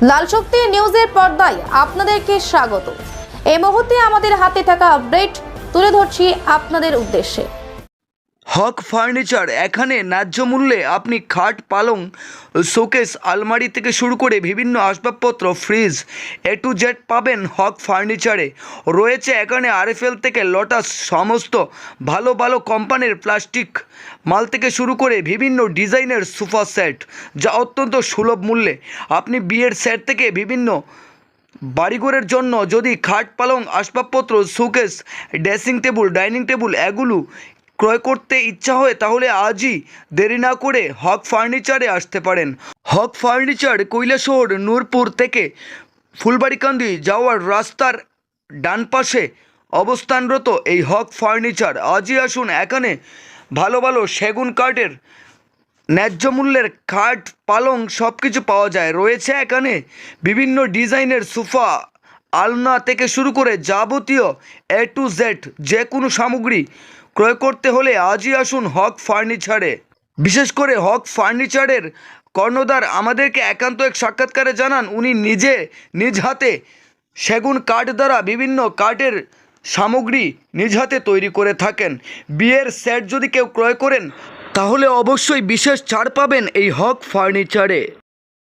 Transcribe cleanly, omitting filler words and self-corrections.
লাল শক্তি নিউজের পর্দায় আপনাদেরকে স্বাগত। এই মুহূর্তে আমাদের হাতে থাকা আপডেট তুলে ধরছি আপনাদের উদ্দেশ্যে। হক ফার্নিচার, এখানে ন্যায্য মূল্যে আপনি খাট, পালং, শোকেস, আলমারি থেকে শুরু করে বিভিন্ন আসবাবপত্র, ফ্রিজ টু জেড পাবেন হক ফার্নিচারে। রয়েছে এখানে আরএফএল থেকে লোটাস সমস্ত ভালো ভালো কোম্পানির প্লাস্টিক মাল থেকে শুরু করে বিভিন্ন ডিজাইনের সোফা সেট, যা অত্যন্ত সুলভ মূল্যে। আপনি বিয়ের সেট থেকে বিভিন্ন বাড়িঘরের জন্য যদি খাট, পালং, আসবাবপত্র, showcase, dressing table, dining table এগুলো ক্রয় করতে ইচ্ছা হয়, তাহলে আজই দেরি না করে হক ফার্নিচারে আসতে পারেন। হক ফার্নিচার কৈলাসহর নূরপুর থেকে ফুলবাড়িকান্দি যাওয়ার রাস্তার ডান পাশে অবস্থানরত এই হক ফার্নিচার। আজই আসুন, এখানে ভালো ভালো সেগুন কাঠের ন্যায্য মূল্যের খাট, পালং সব কিছু পাওয়া যায়। রয়েছে এখানে বিভিন্ন ডিজাইনের সোফা, আলনা থেকে শুরু করে যাবতীয় টু জেড যে কোনো সামগ্রী ক্রয় করতে হলে আজই আসুন হক ফার্নিচারে। বিশেষ করে হক ফার্নিচারের কর্ণধার আমাদেরকে একান্ত এক সাক্ষাৎকারে জানান, উনি নিজে নিজ হাতে সেগুন কাঠ দ্বারা বিভিন্ন কাঠের সামগ্রী নিজ হাতে তৈরি করে থাকেন। বিয়ের সেট যদি কেউ ক্রয় করেন, তাহলে অবশ্যই বিশেষ ছাড় পাবেন এই হক ফার্নিচারে।